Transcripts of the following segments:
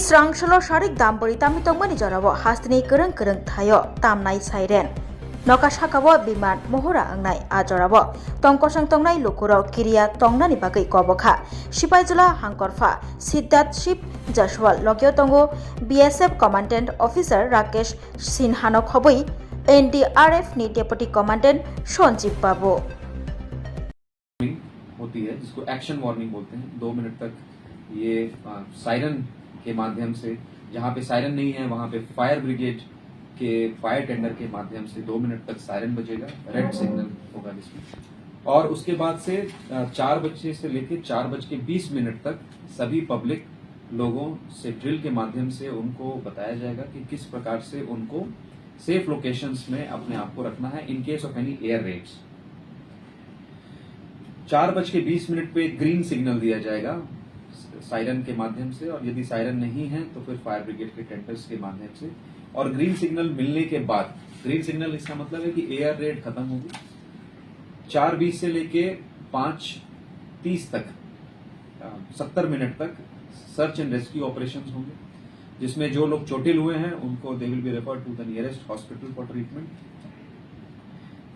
Srangshalo sharik dambori tami tongmani jarabo hastini kereng thayo tamnai siren. Noka sakabo biman mohora angnai ajorabo tongkosang tongnai lukuro kiriya tongnani bagai kobokha Sipaijula hangkorfa Siddharth Ship Jaswal lokyo tongo BSF Commandant Officer Rakesh Sinhano khoboi NDRF ni Deputy Commandant Sonjib Babu होती है जिसको action warning बोलते हैं। 2 minute तक ये siren के माध्यम से, जहाँ पे सायरन नहीं है वहाँ पे फायर ब्रिगेड के फायर टेंडर के माध्यम से 2 मिनट तक सायरन बजेगा, रेड सिग्नल होगा जिसमें, और उसके बाद से 4 बजे से लेकर 4:20 तक सभी पब्लिक लोगों से ड्रिल के माध्यम से उनको बताया जाएगा कि किस प्रकार से उनको सेफ लोकेशंस में अपने आप को रखना है in case of any air Reds. 4:20 पे ग्रीन सिग्नल दिया जाएगा सायरन के माध्यम से, और यदि सायरन नहीं है तो फिर फायर ब्रिगेड के टेंडर्स के माध्यम से। और ग्रीन सिग्नल मिलने के बाद, ग्रीन सिग्नल इसका मतलब है कि एयर रेड खत्म होगी। 4:20 से लेके 5:30 तक 70 मिनट तक सर्च एंड रेस्क्यू ऑपरेशंस होंगे, जिसमें जो लोग चोटिल हुए हैं उनको they will be referred to the nearest hospital for treatment.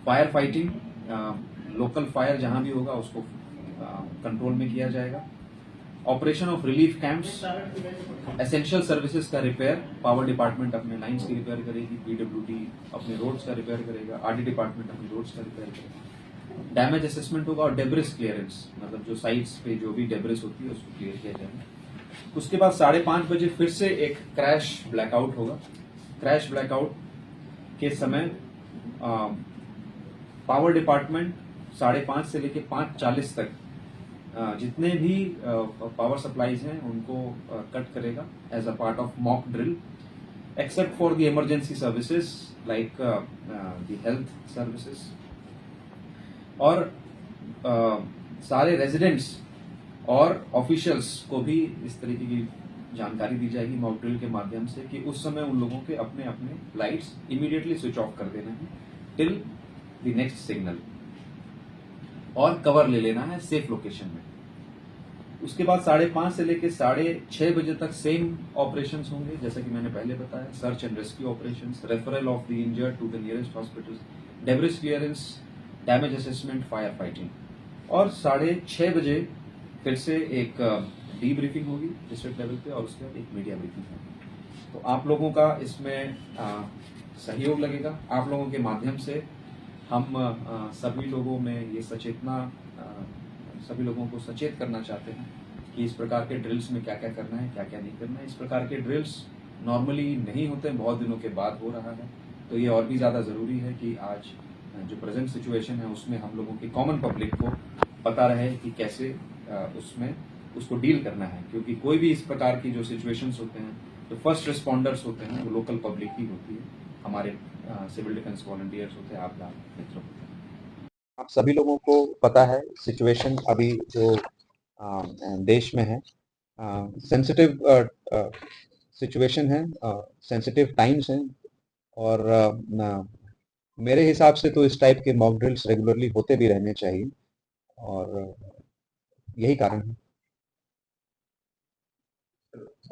Fire fighting, local fire जहां भी होगा उसको कंट्रोल में किया जाएगा। Operation of relief camps, essential services का रिपेयर, पावर डिपार्टमेंट अपने लाइंस की रिपेयर करेगी, पीडब्ल्यूडी अपने रोड्स का रिपेयर करेगा, आरडी डिपार्टमेंट अपने रोड्स का रिपेयर करेगा। डैमेज असेसमेंट होगा और डेब्रिस क्लियरेंस, मतलब जो साइट्स पे जो भी डेब्रिस होती है उसको क्लियर किया जाएगा। उसके बाद 5:30 बजे फिर से एक क्रैश ब्लैकआउट होगा। क्रैश ब्लैकआउट के समय पावर डिपार्टमेंट 5:30 से लेकर 5:40 तक जितने भी पावर सप्लाईज हैं उनको कट करेगा as a part of mock drill, except for the emergency services like the health services. और सारे रेजिडेंट्स और ऑफिशियल्स को भी इस तरीके की जानकारी दी जाएगी मॉक ड्रिल के माध्यम से कि उस समय उन लोगों के अपने अपने लाइट्स इमीडिएटली स्विच ऑफ कर देना है टिल द नेक्स्ट सिग्नल, और कवर ले लेना है सेफ लोकेशन में। उसके बाद 5:30 से लेकर 6:30 बजे तक सेम ऑपरेशंस होंगे जैसा कि मैंने पहले बताया, search and rescue operations, referral of the injured to the nearest hospital, debris clearance, damage assessment, fire fighting. और 6:30 बजे फिर से एक डीब्रीफिंग होगी डिस्ट्रिक्ट लेवल पे, और उसके बाद एक मीडिया ब्रीफिंग होगी। तो आप लोगों का इसमें सहयोग लगेगा। आप लोगों के माध्यम से हम सभी लोगों में ये सचेतना, सभी लोगों को सचेत करना चाहते हैं कि इस प्रकार के ड्रिल्स में क्या क्या करना है, क्या क्या नहीं करना है। इस प्रकार के ड्रिल्स नॉर्मली नहीं होते, बहुत दिनों के बाद हो रहा है, तो ये और भी ज़्यादा ज़रूरी है कि आज जो प्रेजेंट सिचुएशन है उसमें हम लोगों की कॉमन पब्लिक को पता रहे कि कैसे उसमें उसको डील करना है, क्योंकि कोई भी इस प्रकार की जो सिचुएशंस होते हैं, जो फर्स्ट रिस्पॉन्डर्स होते हैं वो लोकल पब्लिक ही होती है, हमारे सिविल डिफेंस वॉलंटियर्स होते हैं, आपदा मित्र होते हैं। आप सभी लोगों को पता है सिचुएशन अभी जो देश में है, सेंसिटिव सिचुएशन है, सेंसिटिव टाइम्स हैं, और मेरे हिसाब से तो इस टाइप के मॉक ड्रिल्स रेगुलरली होते भी रहने चाहिए, और यही कारण है।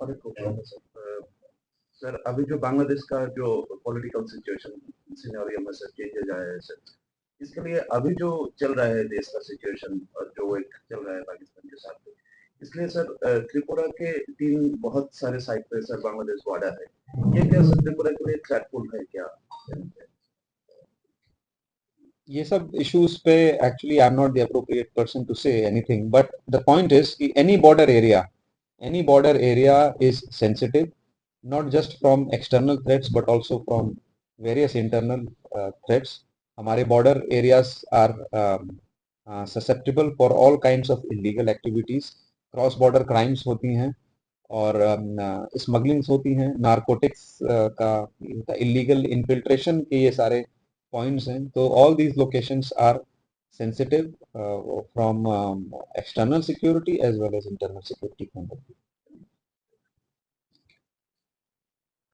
और एक क्वेश्चन है सर, अभी जो बांग्लादेश का जो पॉलिटिकल सिचुएशन सिनेरियो में सर चेंजेस आया है सर, इसके लिए अभी जो चल रहा है देश का सिचुएशन और जो एक चल रहा है पाकिस्तान के साथ, इसलिए सर त्रिपुरा के 3 बहुत सारे साइट पे सर बांग्लादेश बॉर्डर है, ये क्या सर त्रिपुरा के लिए थ्रेटफुल है क्या? ये सब इश्यूज पे actually I am not the appropriate person to say anything, but the point is कि any border area is sensitive, not just from external threats but also from various internal threats. हमारे border areas are susceptible for all kinds of illegal activities, cross border crimes होती हैं, और स्मगलिंग्स होती हैं, narcotics का illegal infiltration के ये सारे पॉइंट्स हैं। तो all these locations are sensitive from external security as well as internal security point of view.